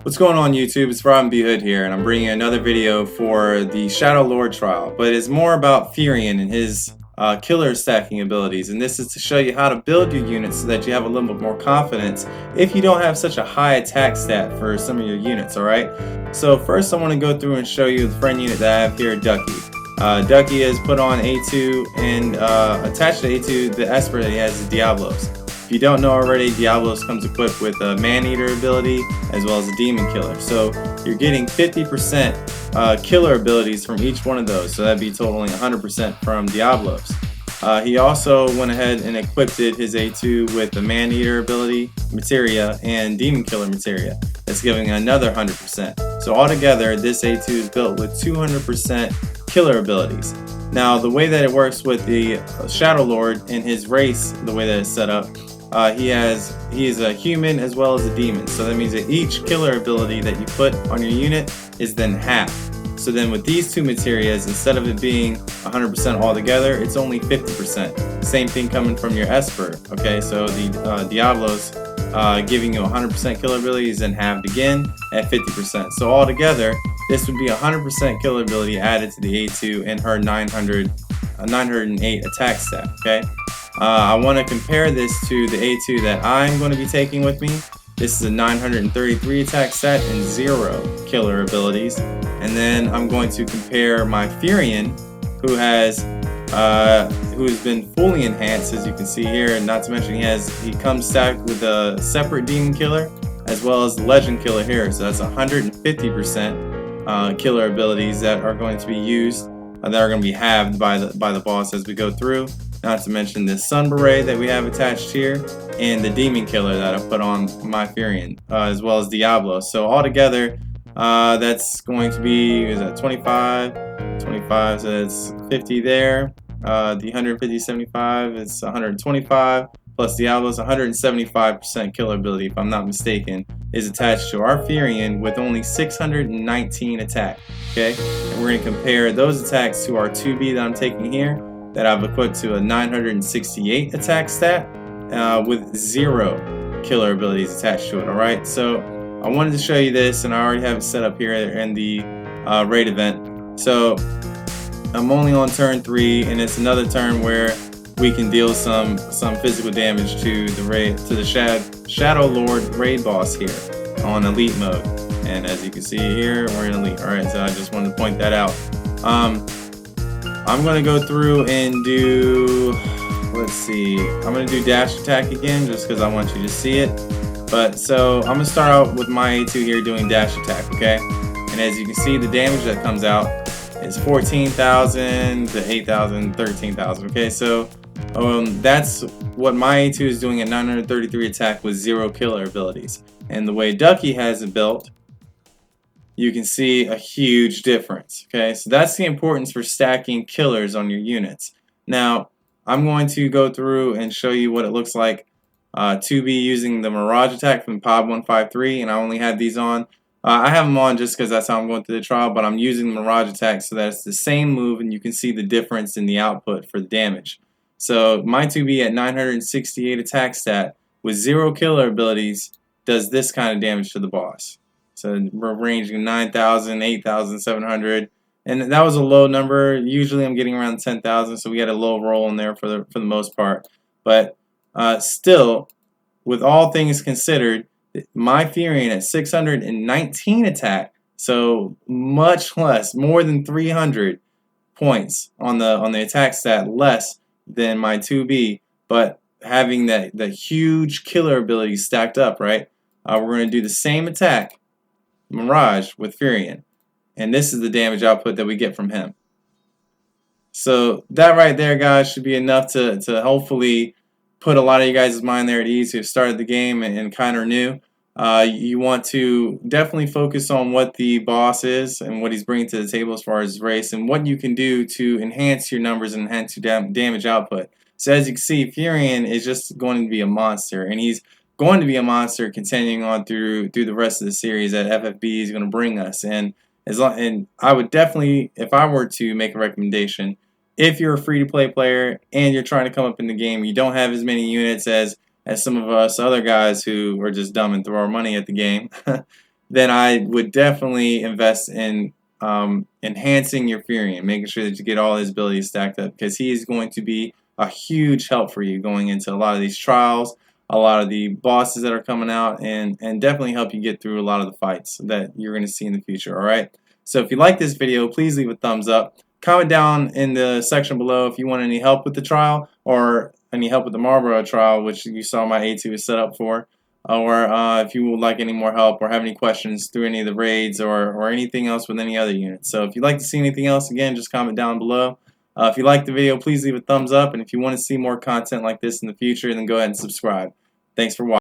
What's going on YouTube? It's FFBE Hood here, and I'm bringing another video for the Shadow Lord trial, but it's more about Firion and his killer stacking abilities, and this is to show you how to build your units so that you have a little bit more confidence if you don't have such a high attack stat for some of your units, alright? So first I want to go through and show you the friend unit that I have here, Ducky. Ducky has put on A2 and attached to A2 the Esper that he has is Diablos. If you don't know already, Diablos comes equipped with a Man-Eater ability as well as a Demon Killer. So you're getting 50% killer abilities from each one of those. So that'd be totaling 100% from Diablos. He also went ahead and equipped his A2 with the Man-Eater ability, materia, and Demon Killer materia. That's giving another 100%. So altogether, this A2 is built with 200% killer abilities. Now, the way that it works with the Shadow Lord and his race, the way that it's set up, he is a human as well as a demon. So that means that each killer ability that you put on your unit is then half. So then with these two materias, instead of it being 100% altogether, it's only 50%. Same thing coming from your Esper. Okay, so the Diablos giving you 100% killer ability is then halved again at 50%. So altogether, this would be 100% killer ability added to the A2 and her 908 attack stat. Okay. I want to compare this to the A2 that I'm going to be taking with me. This is a 933 attack stat and 0 killer abilities. And then I'm going to compare my Firion, who has been fully enhanced, as you can see here. And not to mention he comes stacked with a separate Demon Killer as well as the Legend Killer here. So that's 150% killer abilities that are going to be used, that are going to be halved by the boss as we go through. Not to mention the Sun Beret that we have attached here, and the Demon Killer that I put on my Firion, as well as Diablo. So altogether, that's going to be, is that 25, so it's 50 there. The 150, 75, it's 125, plus Diablo's 175% killer ability, if I'm not mistaken, is attached to our Firion with only 619 attack. Okay, and we're going to compare those attacks to our 2B that I'm taking here, that I've equipped to a 968 attack stat with 0 killer abilities attached to it. Alright, so I wanted to show you this, and I already have it set up here in the raid event. So I'm only on turn 3, and it's another turn where we can deal some physical damage to the Shadow Lord raid boss here on elite mode. And as you can see here, we're in elite. Alright, so I just wanted to point that out. I'm going to go through and do, let's see, I'm going to do dash attack again just because I want you to see it. But so I'm going to start out with my A2 here doing dash attack, okay? And as you can see, the damage that comes out is 14,000 to 8,000, 13,000, okay? So that's what my A2 is doing at 933 attack with 0 killer abilities. And the way Ducky has it built, you can see a huge difference. Okay, so that's the importance for stacking killers on your units. Now, I'm going to go through and show you what it looks like to be using the Mirage attack from Pod 153, and I only had these on. I have them on just because that's how I'm going through the trial, but I'm using the Mirage attack so that it's the same move, and you can see the difference in the output for the damage. So my 2B at 968 attack stat with 0 killer abilities does this kind of damage to the boss. So we're ranging 9,000, 8,700, and that was a low number. Usually I'm getting around 10,000, so we had a low roll in there for the most part. But still, with all things considered, my Firion at 619 attack, so much less, more than 300 points on the attack stat, less than my 2B, but having that huge killer ability stacked up, right? We're going to do the same attack, Mirage, with Firion, and this is the damage output that we get from him. So that right there, guys, should be enough to hopefully put a lot of you guys' mind there at ease who have started the game and kind of new. You want to definitely focus on what the boss is and what he's bringing to the table as far as race, and what you can do to enhance your numbers and enhance your damage output. So as you can see, Firion is just going to be a monster, and he's going to be a monster continuing on through the rest of the series that FFBE is going to bring us. And I would definitely, if I were to make a recommendation, if you're a free-to-play player and you're trying to come up in the game, you don't have as many units as some of us other guys who are just dumb and throw our money at the game. then I would definitely invest in enhancing your Firion, making sure that you get all his abilities stacked up, because he is going to be a huge help for you going into a lot of these trials, a lot of the bosses that are coming out, and definitely help you get through a lot of the fights that you're going to see in the future. Alright, so if you like this video, please leave a thumbs up. Comment down in the section below if you want any help with the trial, or any help with the Marlboro trial, which you saw my A2 is set up for, or if you would like any more help or have any questions through any of the raids, or anything else with any other units. So if you'd like to see anything else, again, just comment down below. If you like the video, please leave a thumbs up, and if you want to see more content like this in the future, then go ahead and subscribe. Thanks for watching.